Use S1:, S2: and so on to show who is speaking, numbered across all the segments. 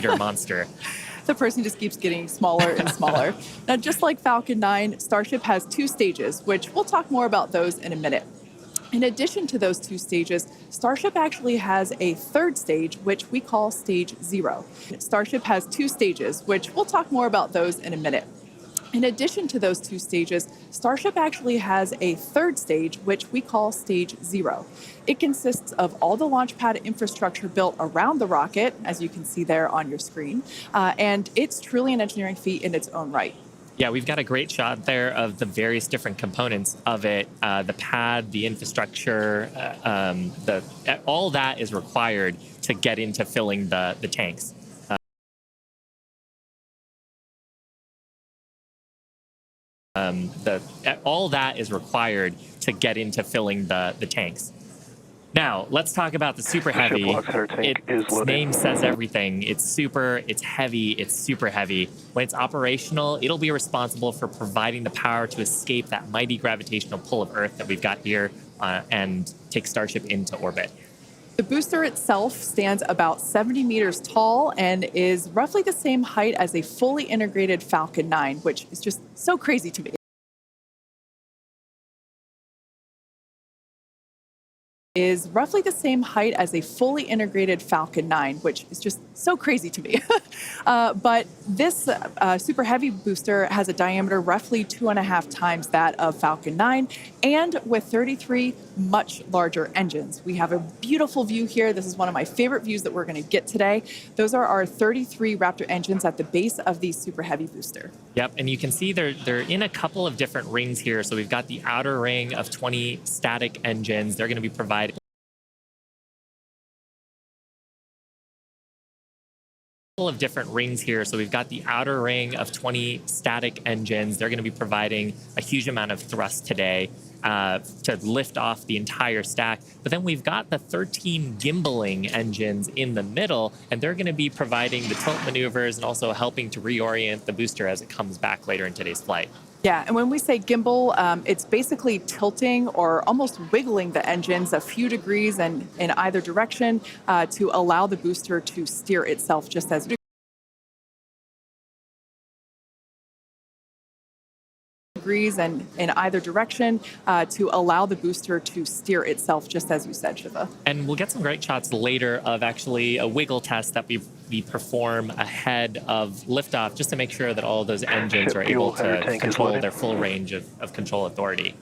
S1: meter monster.
S2: The person just keeps getting smaller and smaller. Now, just like Falcon 9, Starship has 2 stages, which we'll talk more about those in a minute. In addition to those 2 stages, Starship actually has a 3rd stage, which we call Stage 0. Starship has 2 stages, which we'll talk more about those in a minute. In addition to those 2 stages, Starship actually has a 3rd stage, which we call Stage 0. It consists of all the launch pad infrastructure built around the rocket, as you can see there on your screen, and it's truly an engineering feat in its own right.
S1: Yeah, we've got a great shot there of the various different components of it, the pad, the infrastructure, all that is required to get into filling the tanks. All that is required to get into filling the tanks. Now, let's talk about the Super Heavy. Its name says everything. It's super, it's heavy, it's super heavy. When it's operational, it'll be responsible for providing the power to escape that mighty gravitational pull of Earth that we've got here and take Starship into orbit.
S2: The booster itself stands about 70 meters tall and is roughly the same height as a fully integrated Falcon 9, which is just so crazy to me. Is roughly the same height as a fully integrated Falcon 9, which is just so crazy to me. But this Super Heavy booster has a diameter roughly 2.5 times that of Falcon 9, and with 33 much larger engines. We have a beautiful view here. This is one of my favorite views that we're going to get today. Those are our 33 Raptor engines at the base of the Super Heavy booster.
S1: Yep, and you can see they're in a couple of different rings here. So we've got the outer ring of 20 static engines. They're going to be providing of different rings here. So we've got the outer ring of 20 static engines. They're going to be providing a huge amount of thrust today to lift off the entire stack. But then we've got the 13 gimbaling engines in the middle, and they're going to be providing the tilt maneuvers and also helping to reorient the booster as it comes back later in today's flight.
S2: Yeah, and when we say gimbal, it's basically tilting or almost wiggling the engines a few degrees and in either direction to allow the booster to steer itself just as degrees and in either direction to allow the booster to steer itself, just as you said, Shiva.
S1: And we'll get some great shots later of actually a wiggle test that we perform ahead of liftoff, just to make sure that all of those engines are able to control their full range of control authority.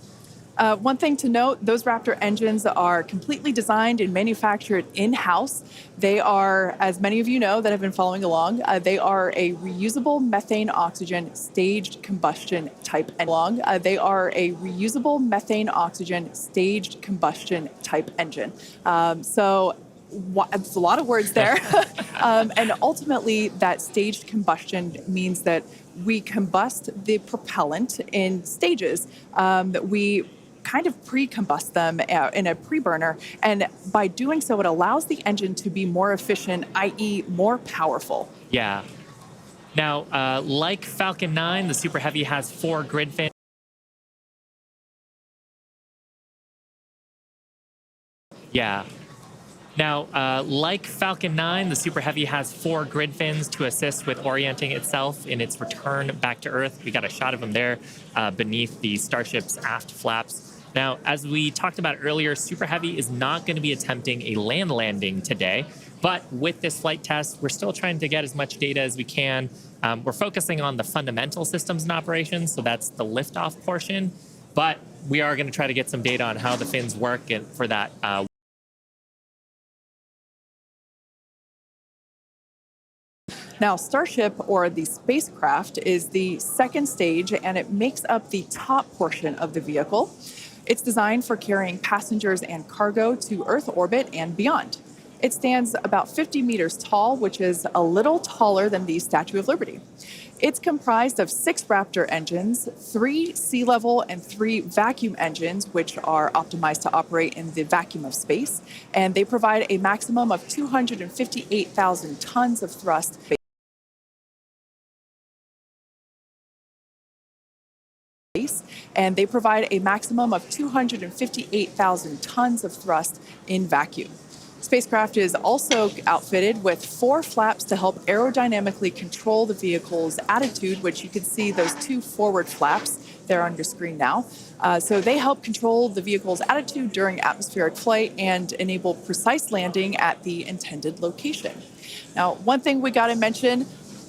S2: One thing to note, those Raptor engines are completely designed and manufactured in-house. They are, as many of you know that have been following along, they are a reusable methane oxygen staged combustion type engine. They are a reusable methane oxygen staged combustion type engine. So it's a lot of words there. And ultimately, that staged combustion means that we combust the propellant in stages that we kind of pre-combust them in a pre-burner, and by doing so, it allows the engine to be more efficient, i.e. more powerful.
S1: Yeah. Now, like Falcon 9, the Super Heavy has 4 grid fins. Yeah. Now, like Falcon 9, the Super Heavy has 4 grid fins to assist with orienting itself in its return back to Earth. We got a shot of them there beneath the Starship's aft flaps. Now, as we talked about earlier, Super Heavy is not going to be attempting a land landing today, but with this flight test, we're still trying to get as much data as we can. We're focusing on the fundamental systems and operations, so that's the liftoff portion, but we are going to try to get some data on how the fins work and for that.
S2: Now, Starship, or the spacecraft, is the second stage, and it makes up the top portion of the vehicle. It's designed for carrying passengers and cargo to Earth orbit and beyond. It stands about 50 meters tall, which is a little taller than the Statue of Liberty. It's comprised of 6 Raptor engines, 3 sea level and 3 vacuum engines, which are optimized to operate in the vacuum of space, and they provide a maximum of 258,000 tons of thrust. And they provide a maximum of 258,000 tons of thrust in vacuum. Spacecraft is also outfitted with 4 flaps to help aerodynamically control the vehicle's attitude, which you can see those 2 forward flaps there on your screen now. So they help control the vehicle's attitude during atmospheric flight and enable precise landing at the intended location. Now, one thing we got to mention,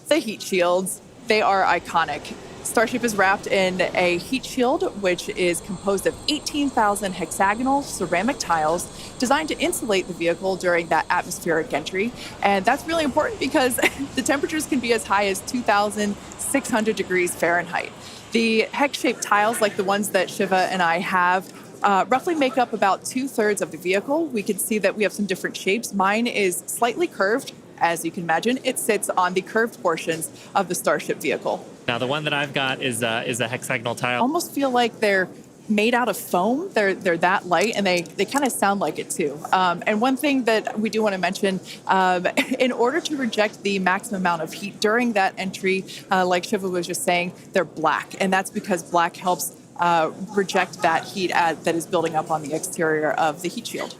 S2: the heat shields. They are iconic. Starship is wrapped in a heat shield, which is composed of 18,000 hexagonal ceramic tiles designed to insulate the vehicle during that atmospheric entry. And that's really important because the temperatures can be as high as 2,600 degrees Fahrenheit. The hex-shaped tiles, like the ones that Shiva and I have, roughly make up about 2/3 of the vehicle. We can see that we have some different shapes. Mine is slightly curved. As you can imagine, it sits on the curved portions of the Starship vehicle.
S1: Now, the one that I've got is a hexagonal tile.
S2: Almost feel like they're made out of foam. They're that light, and they kind of sound like it too. And one thing that we do want to mention, in order to reject the maximum amount of heat during that entry, like Shiva was just saying, they're black, and that's because black helps reject that heat that is building up on the exterior of the heat shield.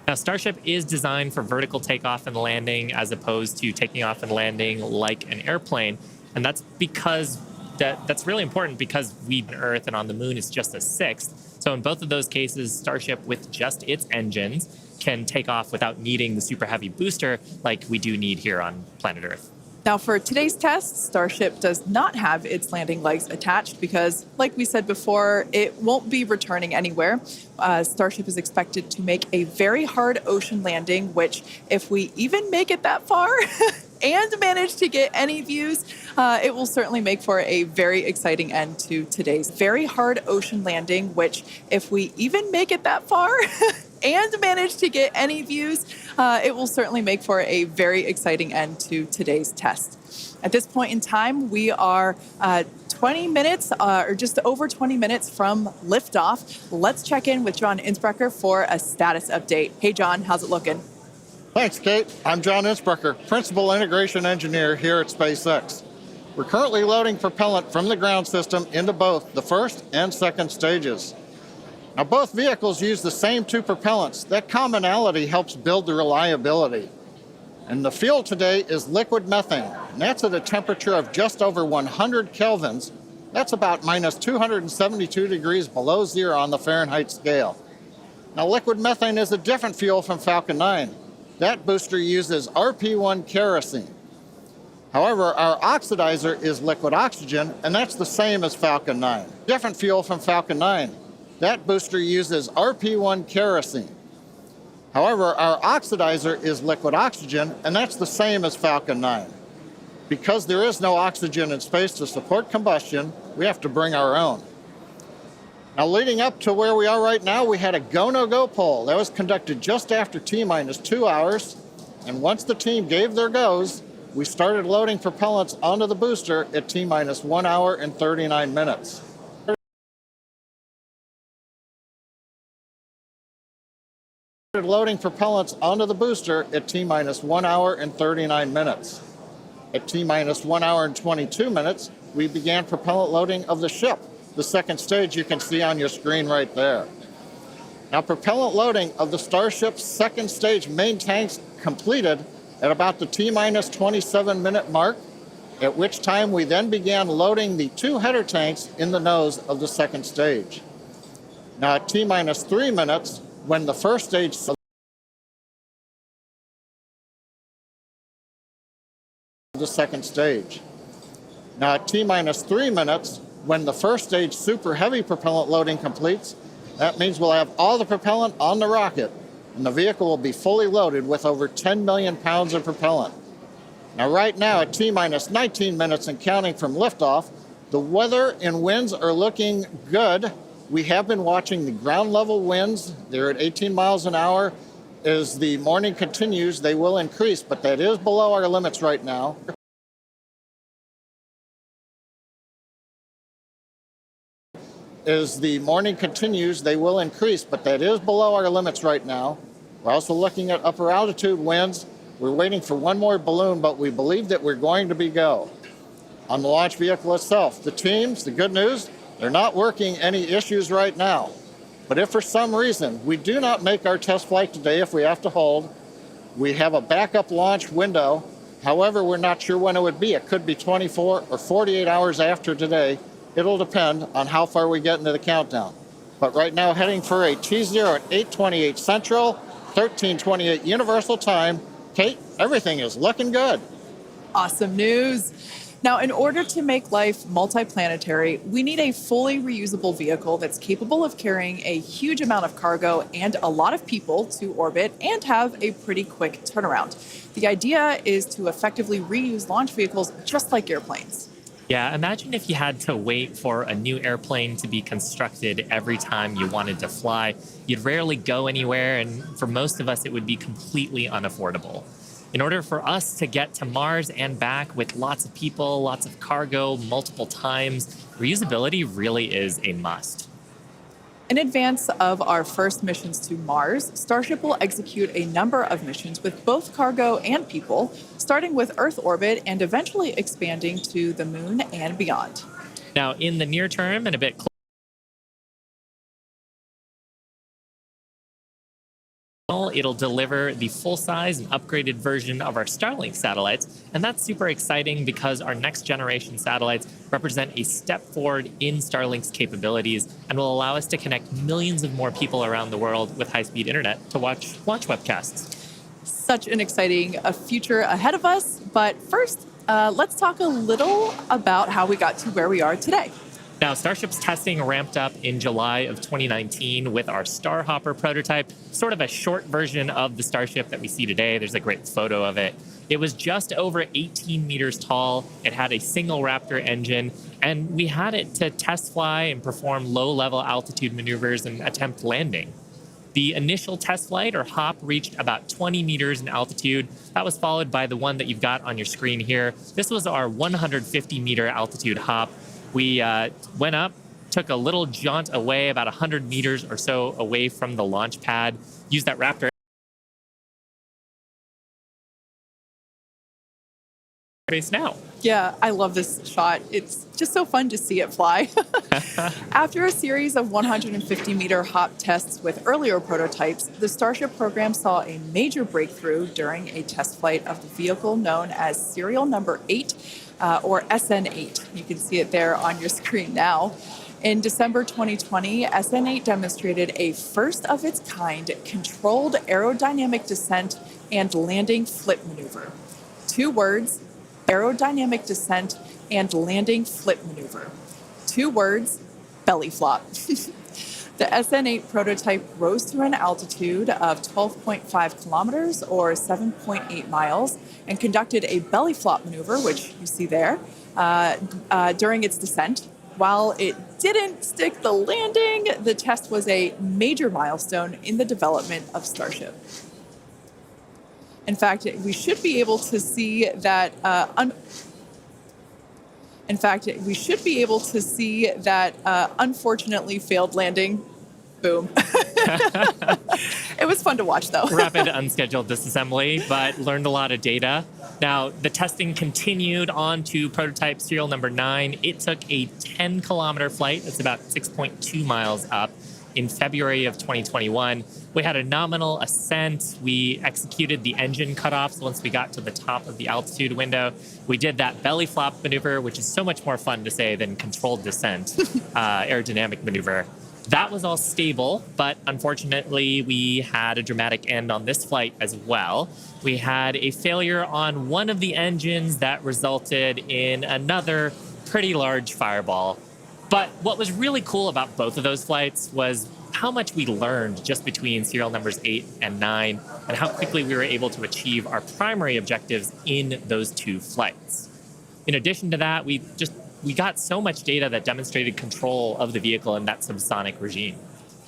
S1: Now, Starship is designed for vertical takeoff and landing as opposed to taking off and landing like an airplane. And that's because that's really important because we on Earth and on the moon is just a sixth. So in both of those cases, Starship with just its engines can take off without needing the super heavy booster like we do need here on planet Earth.
S2: Now, for today's test, Starship does not have its landing legs attached because, like we said before, it won't be returning anywhere. Starship is expected to make a very hard ocean landing, which, if we even make it that far and manage to get any views, it will certainly make for a very exciting end to today's very hard ocean landing, which, if we even make it that far and manage to get any views, it will certainly make for a very exciting end to today's test. At this point in time, we are 20 minutes or just over 20 minutes from liftoff. Let's check in with John Innsbrucker for a status update. Hey, John, how's it looking?
S3: Thanks, Kate. I'm John Innsbrucker, Principal Integration Engineer here at SpaceX. We're currently loading propellant from the ground system into both the first and second stages. Now, both vehicles use the same 2 propellants. That commonality helps build the reliability. And the fuel today is liquid methane, and that's at a temperature of just over 100 kelvins. That's about minus 272 degrees below zero on the Fahrenheit scale. Now, liquid methane is a different fuel from Falcon 9. That booster uses RP1 kerosene. However, our oxidizer is liquid oxygen, and that's the same as Falcon 9. Different fuel from Falcon 9. That booster uses RP1 kerosene. However, our oxidizer is liquid oxygen, and that's the same as Falcon 9. Because there is no oxygen in space to support combustion, we have to bring our own. Now, leading up to where we are right now, we had a go-no-go poll. That was conducted just after T-minus 2 hours, and once the team gave their goes, we started loading propellants onto the booster at T-minus 1 hour and 39 minutes. Loading propellants onto the booster at T-minus 1 hour and 39 minutes. At T-minus 1 hour and 22 minutes, we began propellant loading of the ship. The second stage you can see on your screen right there. Now, propellant loading of the Starship's second stage main tanks completed at about the T-minus 27-minute mark, at which time we then began loading the 2 header tanks in the nose of the second stage. Now, at T-minus 3 minutes, when the first stage of the second stage. Now, at T-minus 3 minutes, when the first stage super heavy propellant loading completes, that means we'll have all the propellant on the rocket, and the vehicle will be fully loaded with over 10 million pounds of propellant. Now, right now, at T-minus 19 minutes and counting from liftoff, the weather and winds are looking good. We have been watching the ground level winds. They're at 18 miles an hour. As the morning continues, they will increase, but that is below our limits right now. As the morning continues, they will increase, but that is below our limits right now. We're also looking at upper altitude winds. We're waiting for one more balloon, but we believe that we're going to be go. On the launch vehicle itself, the teams, the good news, they're not working any issues right now. But if for some reason we do not make our test flight today, if we have to hold, we have a backup launch window. However, we're not sure when it would be. It could be 24 or 48 hours after today. It'll depend on how far we get into the countdown. But right now, heading for a T0 at 8:28 Central, 13:28 Universal Time. Kate, everything is looking good.
S2: Awesome news. Now, in order to make life multiplanetary, we need a fully reusable vehicle that's capable of carrying a huge amount of cargo and a lot of people to orbit and have a pretty quick turnaround. The idea is to effectively reuse launch vehicles just like airplanes.
S1: Yeah, imagine if you had to wait for a new airplane to be constructed every time you wanted to fly. You'd rarely go anywhere, and for most of us, it would be completely unaffordable. In order for us to get to Mars and back with lots of people, lots of cargo, multiple times, reusability really is a must.
S2: In advance of our first missions to Mars, Starship will execute a number of missions with both cargo and people, starting with Earth orbit and eventually expanding to the Moon and beyond.
S1: Now, in the near term and a bit it'll deliver the full-size and upgraded version of our Starlink satellites, and that's super exciting because our next generation satellites represent a step forward in Starlink's capabilities and will allow us to connect millions of more people around the world with high-speed internet to watch launch webcasts.
S2: Such an exciting future ahead of us, but first, let's talk a little about how we got to where we are today.
S1: Now, Starship's testing ramped up in July of 2019 with our Starhopper prototype, sort of a short version of the Starship that we see today. There's a great photo of it. It was just over 18 meters tall. It had a single Raptor engine, and we had it to test fly and perform low-level altitude maneuvers and attempt landing. The initial test flight, or hop, reached about 20 meters in altitude. That was followed by the one that you've got on your screen here. This was our 150-meter altitude hop. We went up, took a little jaunt away, about 100 meters or so away from the launch pad, used that Raptor space now.
S2: Yeah, I love this shot. It's just so fun to see it fly. After a series of 150-meter hop tests with earlier prototypes, the Starship program saw a major breakthrough during a test flight of the vehicle known as serial number 8, or SN8. You can see it there on your screen now. In December 2020, SN8 demonstrated a first-of-its-kind controlled aerodynamic descent and landing flip maneuver. 2 words: aerodynamic descent and landing flip maneuver. 2 words: belly flop. The SN8 prototype rose to an altitude of 12.5 kilometers or 7.8 miles and conducted a belly flop maneuver, which you see there, during its descent. While it didn't stick the landing, the test was a major milestone in the development of Starship. In fact, we should be able to see that. Unfortunately failed landing. Boom. It was fun to watch, though.
S1: Rapid unscheduled disassembly, but learned a lot of data. Now, the testing continued on to prototype serial number 9. It took a 10-kilometer flight. That's about 6.2 miles up. In February of 2021, we had a nominal ascent. We executed the engine cutoffs once we got to the top of the altitude window. We did that belly flop maneuver, which is so much more fun to say than controlled descent, aerodynamic maneuver. That was all stable, but unfortunately, we had a dramatic end on this flight as well. We had a failure on one of the engines that resulted in another pretty large fireball. But what was really cool about both of those flights was how much we learned just between serial numbers 8 and 9 and how quickly we were able to achieve our primary objectives in those 2 flights. In addition to that, we got so much data that demonstrated control of the vehicle in that subsonic regime.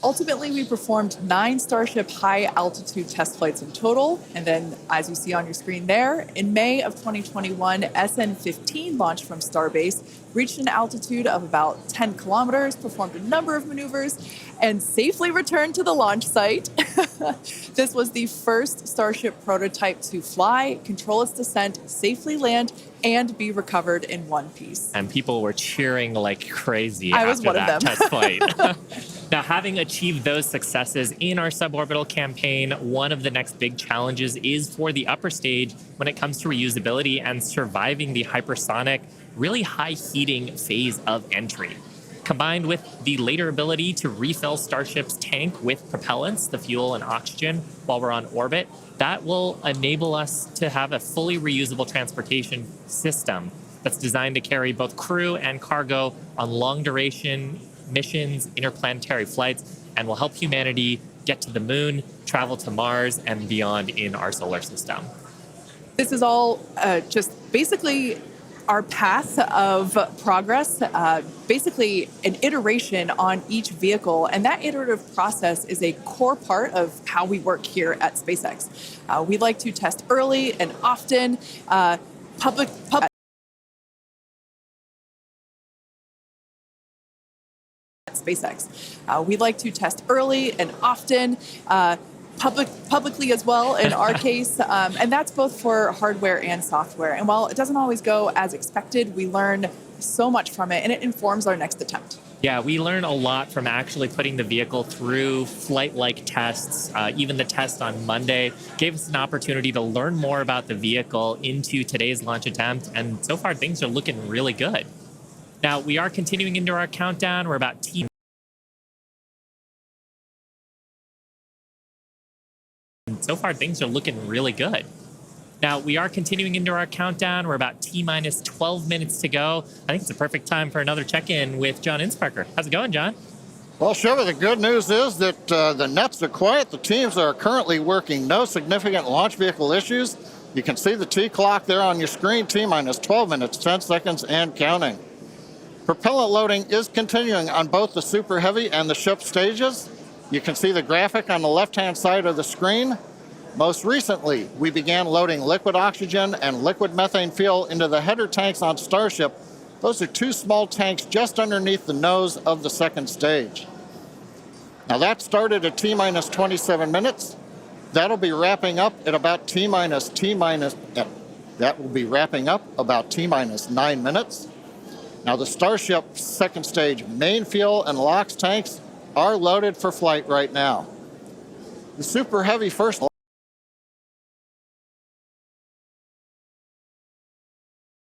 S2: Ultimately, we performed 9 Starship high-altitude test flights in total. And then, as you see on your screen there, in May of 2021, SN15 launched from Starbase, reached an altitude of about 10 kilometers, performed a number of maneuvers, and safely returned to the launch site. This was the first Starship prototype to fly, control its descent, safely land, and be recovered in one piece.
S1: And people were cheering like crazy
S2: I was
S1: after
S2: one of
S1: that
S2: them.
S1: test flight. Now, having achieved those successes in our suborbital campaign, one of the next big challenges is for the upper stage when it comes to reusability and surviving the hypersonic, really high heating phase of entry. Combined with the later ability to refill Starship's tank with propellants, the fuel and oxygen, while we're on orbit, that will enable us to have a fully reusable transportation system that's designed to carry both crew and cargo on long duration missions, interplanetary flights, and will help humanity get to the moon, travel to Mars, and beyond in our solar system.
S2: This is all just basically our path of progress, basically an iteration on each vehicle. And that iterative process is a core part of how we work here at SpaceX. We like to test early and often. Public SpaceX. We like to test early and often, publicly as well in our case, and that's both for hardware and software. And while it doesn't always go as expected, we learn so much from it, and it informs our next attempt.
S1: Yeah, we learn a lot from actually putting the vehicle through flight-like tests. Even the test on Monday gave us an opportunity to learn more about the vehicle into today's launch attempt, and so far things are looking really good. Now, we are continuing into our countdown. We're about So far, things are looking really good. Now, we are continuing into our countdown. We're about T-minus 12 minutes to go. I think it's a perfect time for another check-in with John Insprecher. How's it going, John?
S3: Well, Shiva, the good news is that the nets are quiet. The teams are currently working. No significant launch vehicle issues. You can see the T clock there on your screen, T-minus 12 minutes, 10 seconds, and counting. Propellant loading is continuing on both the Super Heavy and the ship stages. You can see the graphic on the left-hand side of the screen. Most recently, we began loading liquid oxygen and liquid methane fuel into the header tanks on Starship. Those are two small tanks just underneath the nose of the second stage. Now that started at T-minus 27 minutes. That'll be wrapping up at about that will be wrapping up about T-minus 9 minutes. Now the Starship second stage main fuel and LOX tanks are loaded for flight right now. The Super Heavy first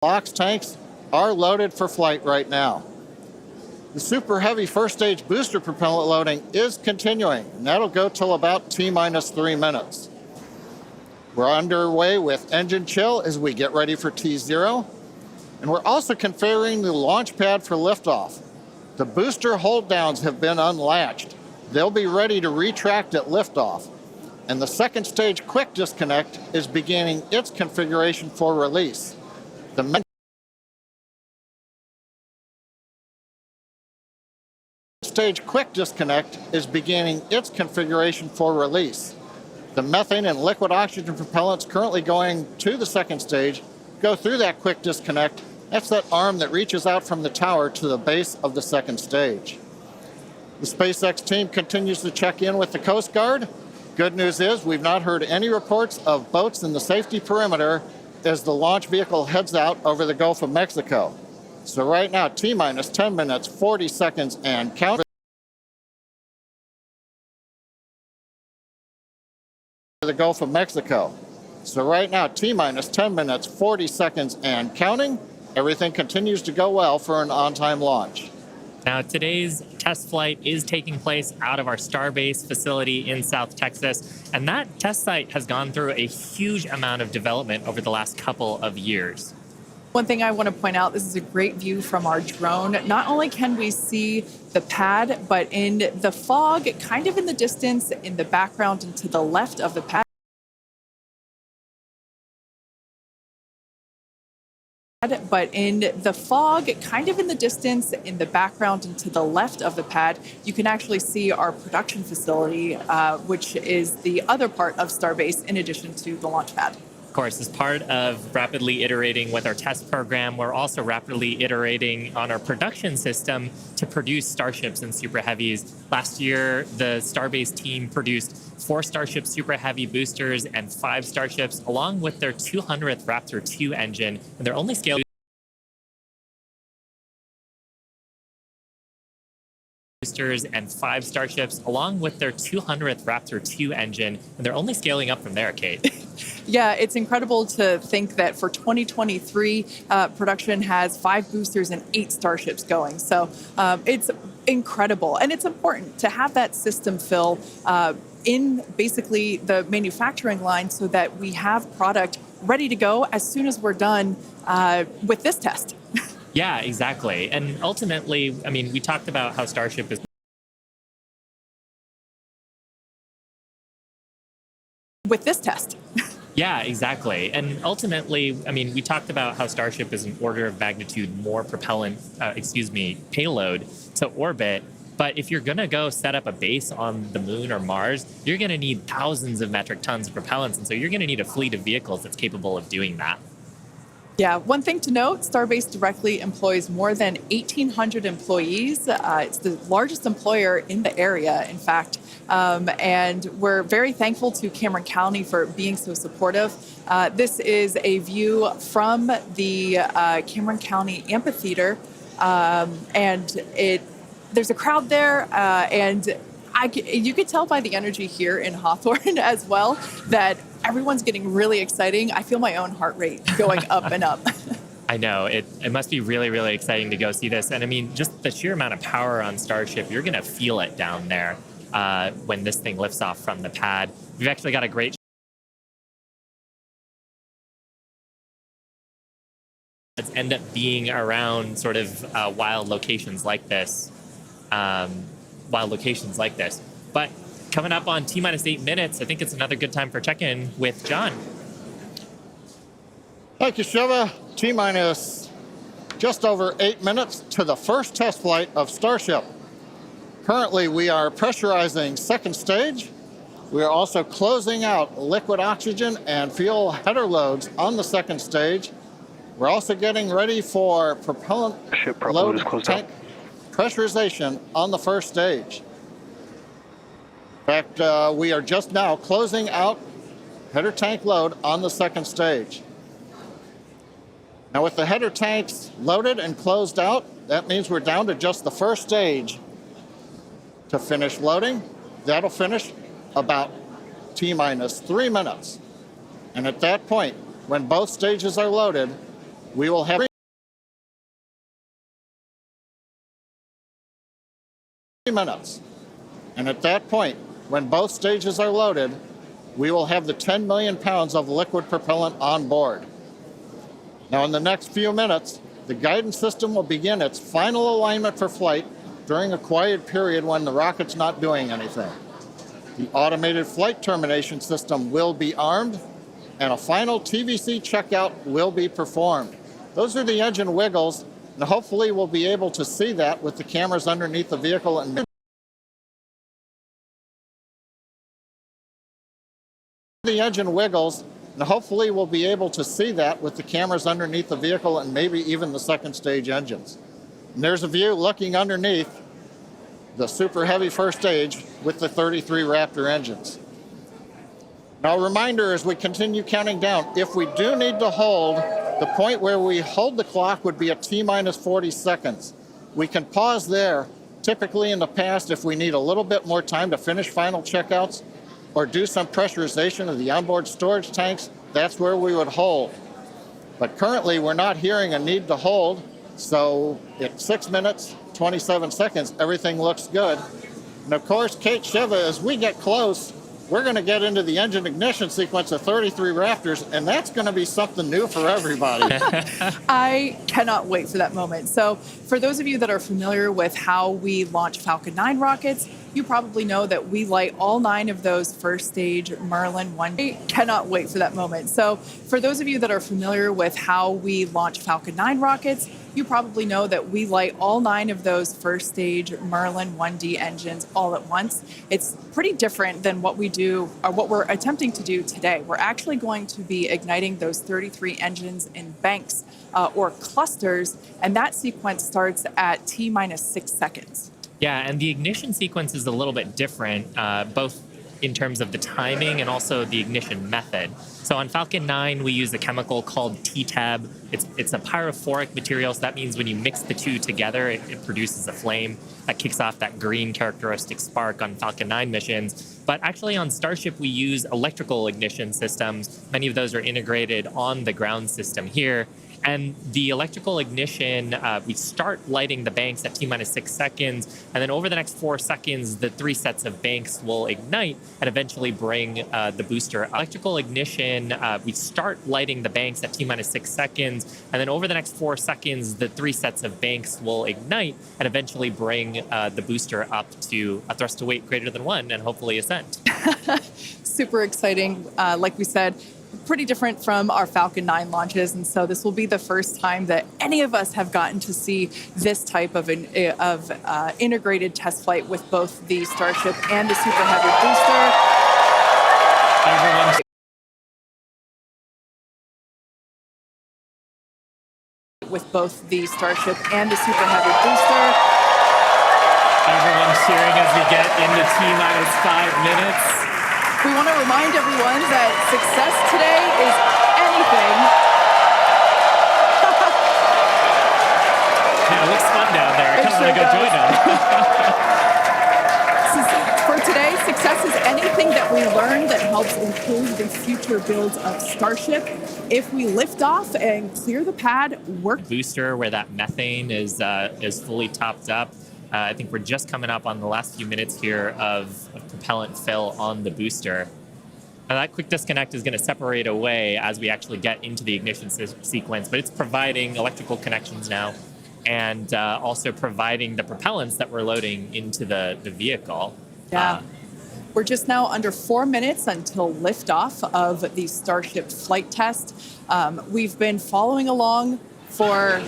S3: LOX tanks are loaded for flight right now. The Super Heavy first stage booster propellant loading is continuing, and that'll go till about T-minus 3 minutes. We're underway with engine chill as we get ready for T0, and we're also configuring the launch pad for liftoff. The booster hold downs have been unlatched. They'll be ready to retract at liftoff, and the second stage quick disconnect is beginning its configuration for release. The stage quick disconnect is beginning its configuration for release. The methane and liquid oxygen propellants currently going to the second stage go through that quick disconnect. That's that arm that reaches out from the tower to the base of the second stage. The SpaceX team continues to check in with the Coast Guard. Good news is we've not heard any reports of boats in the safety perimeter as the launch vehicle heads out over the Gulf of Mexico. So right now, T-minus 10 minutes, 40 seconds, and count. The Gulf of Mexico. So right now, T-minus 10 minutes, 40 seconds, and counting. Everything continues to go well for an on-time launch.
S1: Now, today's test flight is taking place out of our Starbase facility in South Texas, and that test site has gone through a huge amount of development over the last couple of years.
S2: One thing I want to point out, this is a great view from our drone. Not only can we see the pad, but in the fog, kind of in the distance, in the background and to the left of the pad, you can actually see our production facility, which is the other part of Starbase in addition to the launch pad.
S1: course, as part of rapidly iterating with our test program, we're also rapidly iterating on our production system to produce Starships and Super Heavies. Last year, the Starbase team produced 4 Starship Super Heavy boosters and 5 Starships, along with their 200th Raptor 2 engine, and they're only scaling boosters and 5 Starships, along with their 200th Raptor 2 engine, and they're only scaling up from there, Kate.
S2: Yeah, it's incredible to think that for 2023, production has 5 boosters and 8 Starships going. So it's incredible. And it's important to have that system fill in basically the manufacturing line so that we have product ready to go as soon as we're done with this test.
S1: Yeah, exactly. And ultimately, I mean, we talked about how Starship is
S2: With this test.
S1: Yeah, exactly. And ultimately, I mean, we talked about how Starship is an order of magnitude more payload to orbit. But if you're going to go set up a base on the moon or Mars, you're going to need thousands of metric tons of propellants. And so you're going to need a fleet of vehicles that's capable of doing that.
S2: Yeah, one thing to note, Starbase directly employs more than 1,800 employees. It's the largest employer in the area, in fact. And we're very thankful to Cameron County for being so supportive. This is a view from the Cameron County Amphitheater. And there's a crowd there, and you could tell by the energy here in Hawthorne as well that everyone's getting really exciting. I feel my own heart rate going up and up.
S1: I know. It must be really, really exciting to go see this. And I mean, just the sheer amount of power on Starship, you're going to feel it down there when this thing lifts off from the pad. We've actually got a great end up being around sort of wild locations like this. But coming up on T-minus 8 minutes, I think it's another good time for check-in with John.
S3: Thank you, Shiva. T-minus just over 8 minutes to the first test flight of Starship. Currently, we are pressurizing second stage. We are also closing out liquid oxygen and fuel header loads on the second stage. We're also getting ready for propellant load tank pressurization on the first stage. In fact, we are just now closing out header tank load on the second stage. Now with the header tanks loaded and closed out, that means we're down to just the first stage to finish loading. That'll finish about T-minus 3 minutes. And at that point, when both stages are loaded, we will have 3 minutes. And at that point, when both stages are loaded, we will have the 10 million pounds of liquid propellant on board. Now, in the next few minutes, the guidance system will begin its final alignment for flight during a quiet period when the rocket's not doing anything. The automated flight termination system will be armed, and a final TVC checkout will be performed. Those are the engine wiggles, and hopefully we'll be able to see that with the cameras underneath the vehicle and the engine wiggles, and hopefully we'll be able to see that with the cameras underneath the vehicle and maybe even the second stage engines. And there's a view looking underneath the Super Heavy first stage with the 33 Raptor engines. Now, a reminder as we continue counting down, if we do need to hold, the point where we hold the clock would be at T-minus 40 seconds. We can pause there. Typically in the past, if we need a little bit more time to finish final checkouts, or do some pressurization of the onboard storage tanks, that's where we would hold. But currently, we're not hearing a need to hold, so at 6 minutes, 27 seconds, everything looks good. And of course, Kate, Shiva, as we get close, we're going to get into the engine ignition sequence of 33 Raptors, and that's going to be something new for everybody.
S2: I cannot wait for that moment. So for those of you that are familiar with how we launch Falcon 9 rockets, you probably know that we light all 9 of those first stage Merlin 1. I cannot wait for that moment. So for those of you that are familiar with how we launch Falcon 9 rockets, you probably know that we light all 9 of those first stage Merlin 1D engines all at once. It's pretty different than what we do, or what we're attempting to do today. We're actually going to be igniting those 33 engines in banks or clusters, and that sequence starts at T minus 6 seconds.
S1: Yeah, and the ignition sequence is a little bit different, both in terms of the timing and also the ignition method. So on Falcon 9, we use a chemical called T-Tab. It's a pyrophoric material, so that means when you mix the two together, it produces a flame that kicks off that green characteristic spark on Falcon 9 missions. But actually on Starship, we use electrical ignition systems. Many of those are integrated on the ground system here. And the electrical ignition, we start lighting the banks at T minus 6 seconds. And then over the next 4 seconds, the 3 sets of banks will ignite and eventually bring the booster. Electrical ignition, we start lighting the banks at T minus 6 seconds. And then over the next 4 seconds, the 3 sets of banks will ignite and eventually bring the booster up to a thrust to weight greater than 1 and hopefully ascend.
S2: Super exciting. Like we said, pretty different from our Falcon 9 launches, and so this will be the first time that any of us have gotten to see this type of integrated test flight with both the Starship and the Super Heavy booster. With both the Starship and the Super Heavy booster.
S1: Everyone's cheering as we get into T minus 5 minutes.
S2: We want to remind everyone that success today is anything.
S1: Yeah, it looks fun down there. I kind of want to go join them.
S2: For today, success is anything that we learn that helps improve the future builds of Starship. If we lift off and clear the pad, work
S1: booster where that methane is fully topped up. I think we're just coming up on the last few minutes here of propellant fill on the booster. Now that quick disconnect is going to separate away as we actually get into the ignition sequence, but it's providing electrical connections now and also providing the propellants that we're loading into the vehicle.
S2: Yeah. We're just now under 4 minutes until liftoff of the Starship flight test. We've been following along for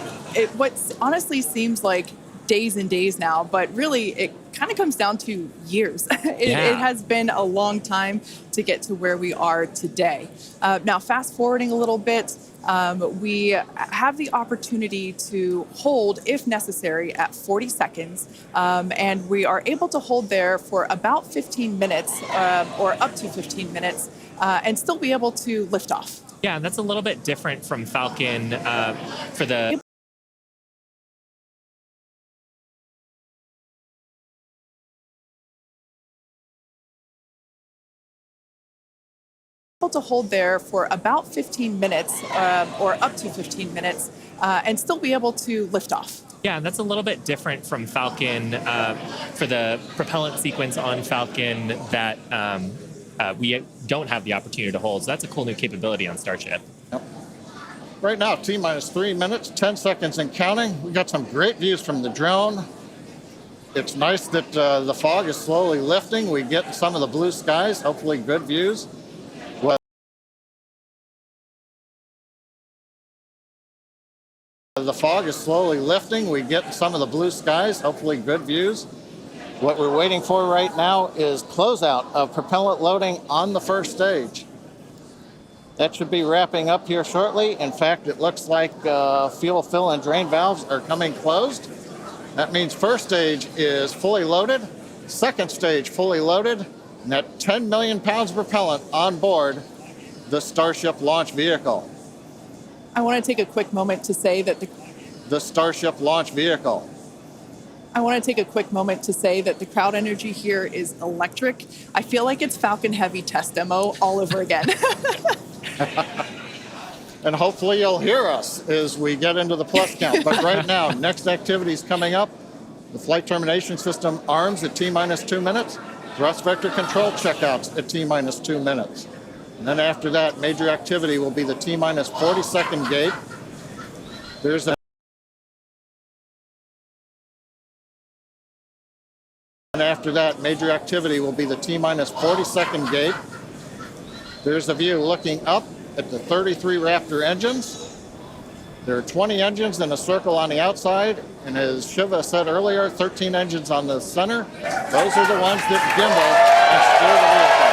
S2: what honestly seems like days and days now, but really it kind of comes down to years. It has been a long time to get to where we are today. Now, fast forwarding a little bit, we have the opportunity to hold, if necessary, at 40 seconds, and we are able to hold there for about 15 minutes or up to 15 minutes and still be able to lift off.
S1: Yeah, and that's a little bit different from Falcon for the
S2: to hold there for about 15 minutes or up to 15 minutes and still be able to lift off.
S1: Yeah, and that's a little bit different from Falcon for the propellant sequence on Falcon that we don't have the opportunity to hold. So that's a cool new capability on Starship.
S3: Yep. Right now, T minus 3 minutes, 10 seconds and counting. We got some great views from the drone. It's nice that the fog is slowly lifting. We get some of the blue skies, hopefully good views. The fog is slowly lifting. We get some of the blue skies, hopefully good views. What we're waiting for right now is closeout of propellant loading on the first stage. That should be wrapping up here shortly. In fact, it looks like fuel fill and drain valves are coming closed. That means first stage is fully loaded, second stage fully loaded, and that 10 million pounds of propellant on board the Starship launch vehicle.
S2: I want to take a quick moment to say that
S3: the Starship launch vehicle.
S2: I want to take a quick moment to say that the crowd energy here is electric. I feel like it's Falcon Heavy test demo all over again.
S3: And hopefully you'll hear us as we get into the plus count. But right now, next activity is coming up. The flight termination system arms at T minus 2 minutes. Thrust vector control checkouts at T minus 2 minutes. And then after that, major activity will be the T minus 40-second gate. And after that, major activity will be the T minus 40-second gate. There's a view looking up at the 33 Raptor engines. There are 20 engines in a circle on the outside, and as Shiva said earlier, 13 engines on the center. Those are the ones that gimbal and steer the vehicle.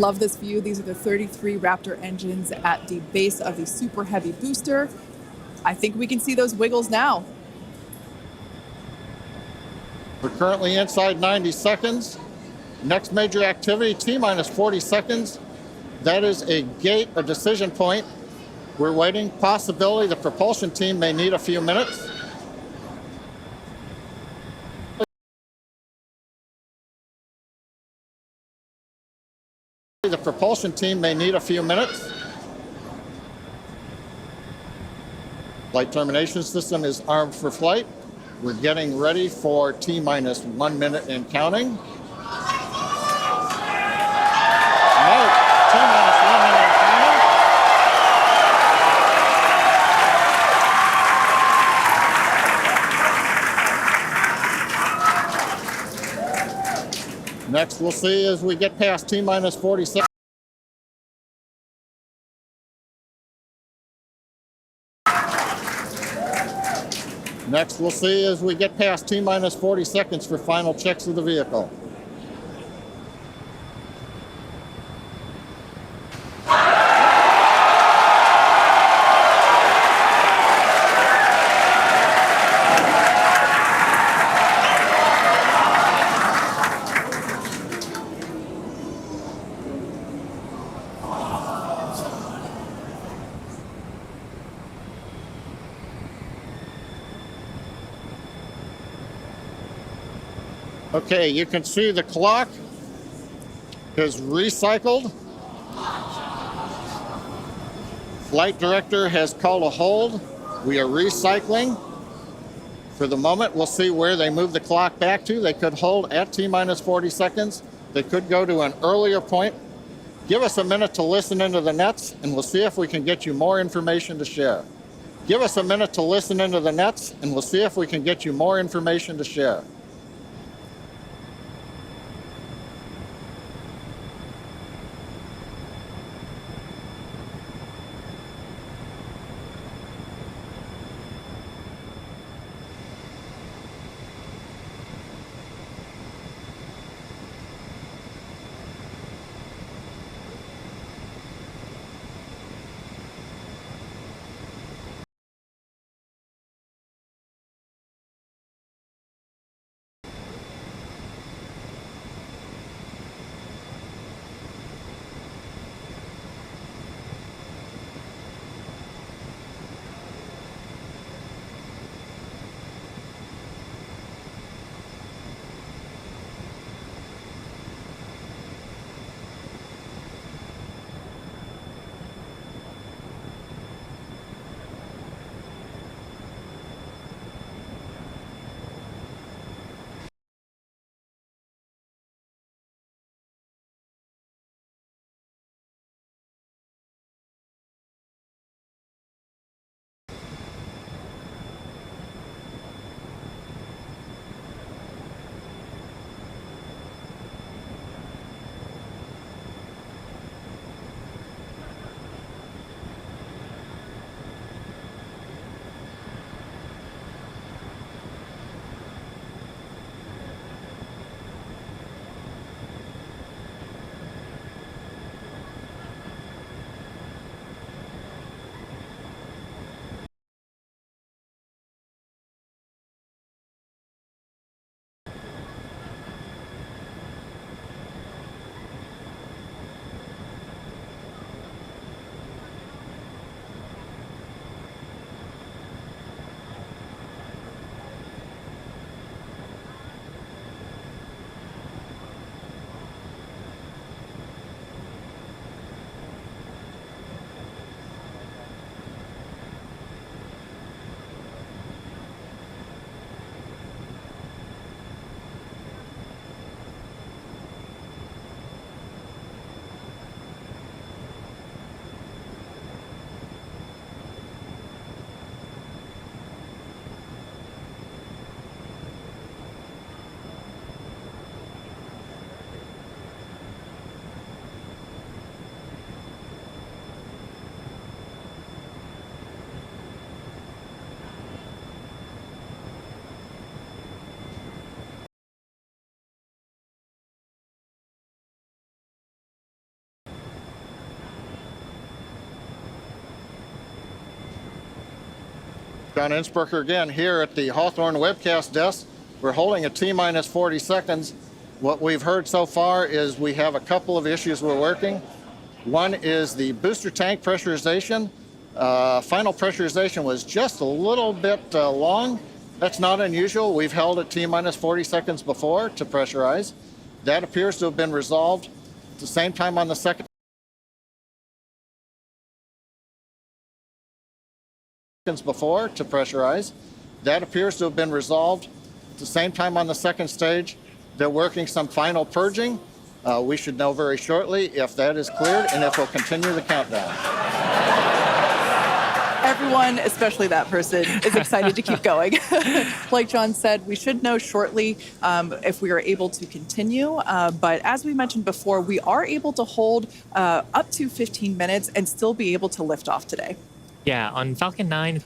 S2: Love this view. These are the 33 Raptor engines at the base of the Super Heavy booster. I think we can see those wiggles now.
S3: We're currently inside 90 seconds. Next major activity, T-minus 40 seconds. That is a gate, a decision point. We're waiting. Possibility the propulsion team may need a few minutes. The propulsion team may need a few minutes. Flight termination system is armed for flight. We're getting ready for T-minus 1 minute and counting. No, T-minus 1 minute and counting. Next, we'll see as we get past T-minus 40 seconds. Next, we'll see as we get past T-minus 40 seconds for final checks of the vehicle. Okay, you can see the clock is recycled. Flight director has called a hold. We are recycling. For the moment, we'll see where they move the clock back to. They could hold at T-minus 40 seconds. They could go to an earlier point. Give us a minute to listen into the nets, and we'll see if we can get you more information to share. Give us a minute to listen into the nets, and we'll see if we can get you more information to share. John Innsbrucker again here at the Hawthorne webcast desk. We're holding at T-minus 40 seconds. What we've heard so far is we have a couple of issues we're working. One is the booster tank pressurization. Final pressurization was just a little bit long. That's not unusual. We've held at T-minus 40 seconds before to pressurize. That appears to have been resolved. At the same time on the second before to pressurize. That appears to have been resolved. At the same time on the second stage, they're working some final purging. We should know very shortly if that is cleared and if we'll continue the countdown.
S2: Everyone, especially that person, is excited to keep going. Like John said, we should know shortly if we are able to continue. But as we mentioned before, we are able to hold up to 15 minutes and still be able to lift off today.
S1: Yeah, on Falcon 9,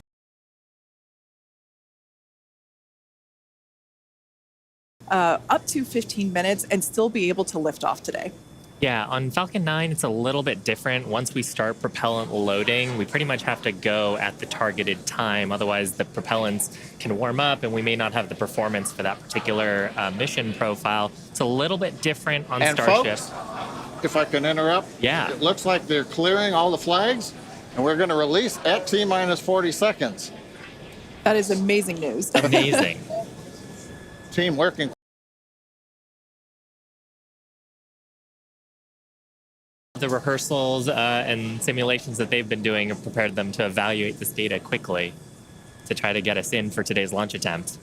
S2: up to 15 minutes and still be able to lift off today.
S1: Yeah, on Falcon 9, it's a little bit different. Once we start propellant loading, we pretty much have to go at the targeted time. Otherwise, the propellants can warm up and we may not have the performance for that particular mission profile. It's a little bit different on Starship.
S3: Folks, if I can interrupt,
S1: yeah,
S3: it looks like they're clearing all the flags and we're going to release at T-minus 40 seconds.
S2: That is amazing news.
S1: Amazing.
S3: Team working.
S1: The rehearsals and simulations that they've been doing have prepared them to evaluate this data quickly to try to get us in for today's launch attempt.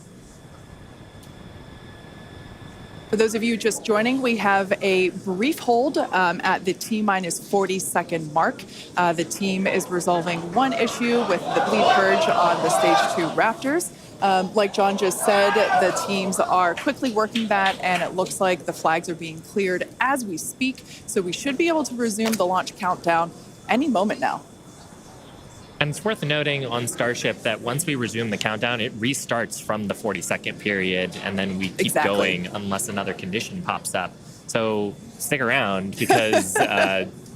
S2: For those of you just joining, we have a brief hold at the T-minus 40 second mark. The team is resolving one issue with the bleed purge on the Stage 2 Raptors. Like John just said, the teams are quickly working that, and it looks like the flags are being cleared as we speak. So we should be able to resume the launch countdown any moment now.
S1: And it's worth noting on Starship that once we resume the countdown, it restarts from the 40-second period, and then we keep going unless another condition pops up. So stick around because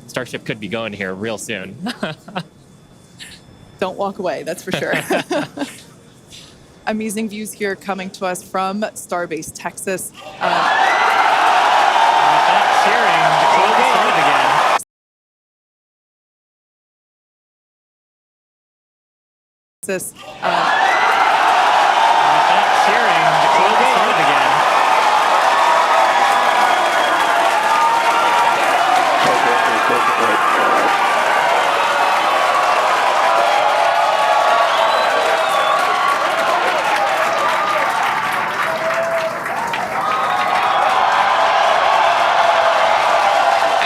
S1: Starship could be going here real soon.
S2: Don't walk away, that's for sure. Amazing views here coming to us from Starbase, Texas.
S1: Cheering, the clock started again.
S2: Cheering,
S1: the clock started again.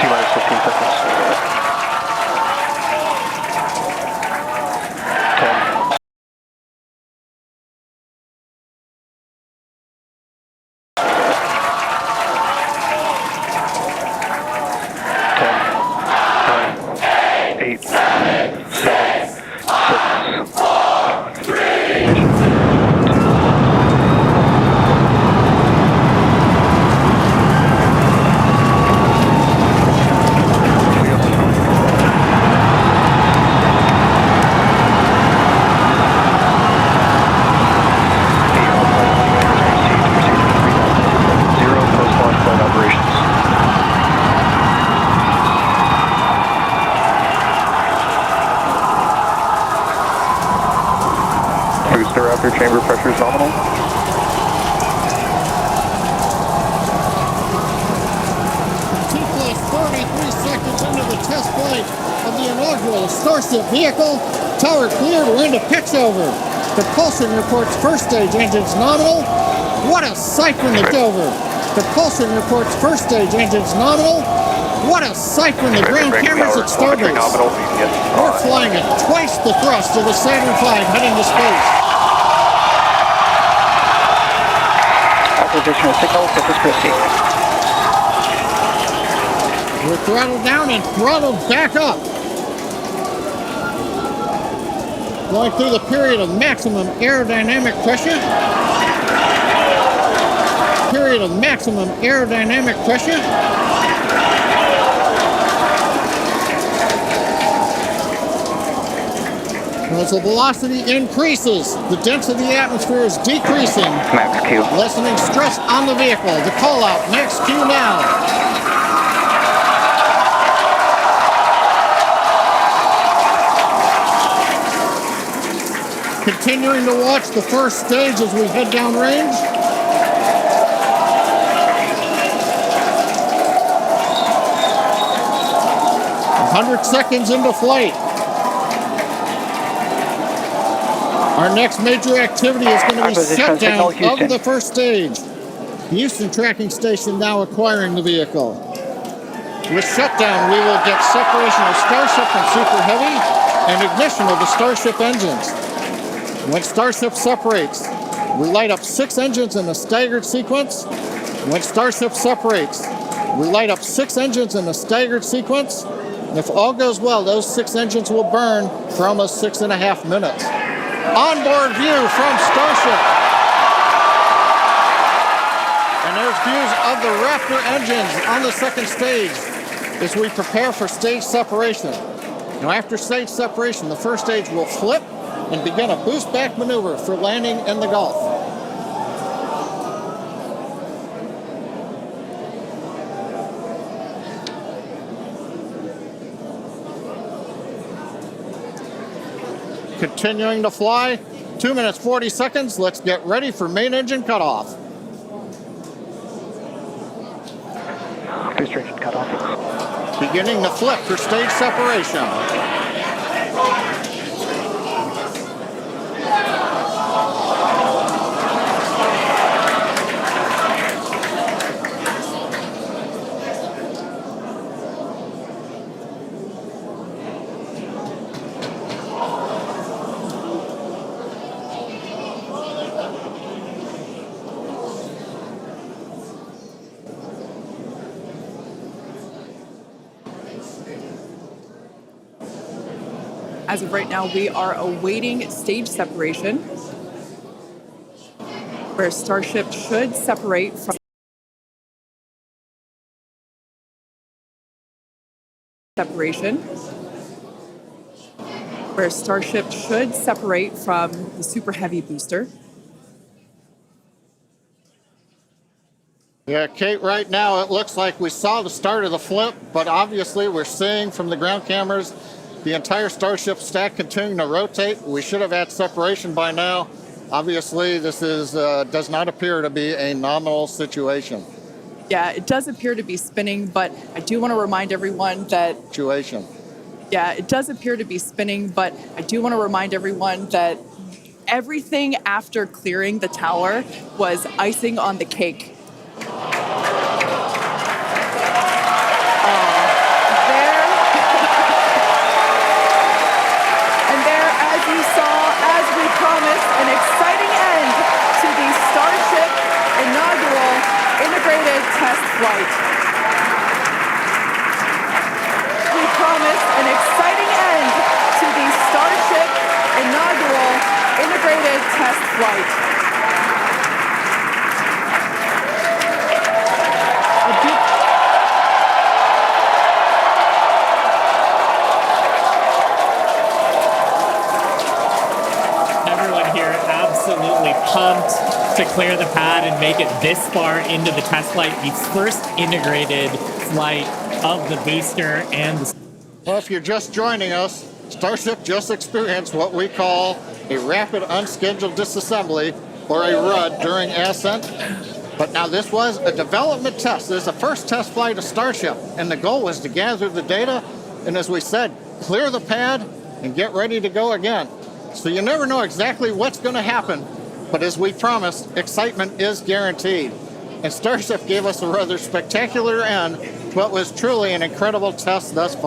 S4: T-minus 15 seconds. 10. 8, 7, 6, 5, 3, 2. Booster after chamber pressure is nominal.
S3: T-plus 43 seconds into the test flight of the inaugural Starship vehicle. Tower cleared, we're into pitch over. Propulsion reports first stage engines nominal. What a sight from the Dover. Propulsion reports first stage engines nominal. What a sight from the ground cameras at Starbase. We're flying at twice the thrust of the Saturn V heading to space.
S4: Acquisition signal, this is Christie.
S3: We're throttled down and throttled back up. Going through the period of maximum aerodynamic pressure. Period of maximum aerodynamic pressure. As the velocity increases, the density of the atmosphere is decreasing,
S4: Max Q.
S3: lessening stress on the vehicle. The call out, max Q now. Continuing to watch the first stage as we head down range. "100 seconds into flight. Our next major activity is going to be
S4: Acquisition signal,
S3: shutdown of
S4: Houston.
S3: the first stage. The Houston tracking station now acquiring the vehicle. With shutdown, we will get separation of Starship from Super Heavy and ignition of the Starship engines. When Starship separates, we light up 6 engines in a staggered sequence. When Starship separates, we light up 6 engines in a staggered sequence. And if all goes well, those 6 engines will burn for almost 6.5 minutes. Onboard view from Starship. And there's views of the Raptor engines on the second stage as we prepare for stage separation. Now, after stage separation, the first stage will flip and begin a boost back maneuver for landing in the Gulf. Continuing to fly, 2 minutes 40 seconds. Let's get ready for main engine cutoff.
S4: Booster engine cut off.
S3: Beginning to flip for stage separation.
S2: As of right now, we are awaiting stage separation, where Starship should separate from the Super Heavy booster.
S3: Yeah, Kate, right now it looks like we saw the start of the flip, but obviously we're seeing from the ground cameras the entire Starship stack continuing to rotate. We should have had separation by now. Obviously, this does not appear to be a nominal situation.
S2: Yeah, it does appear to be spinning, but I do want to remind everyone that everything after clearing the tower was icing on the cake. An exciting end to the Starship inaugural integrated test flight. We promised an exciting end to the Starship inaugural integrated test flight.
S1: Absolutely pumped to clear the pad and make it this far into the test flight, the first integrated flight of the booster and the...
S3: Well, if you're just joining us, Starship just experienced what we call a rapid unscheduled disassembly, or a RUD, during ascent. But now this was a development test. This is the first test flight of Starship, and the goal was to gather the data and, as we said, clear the pad and get ready to go again. So you never know exactly what's going to happen, but as we promised, excitement is guaranteed. And Starship gave us a rather spectacular end to what was truly an incredible test thus far.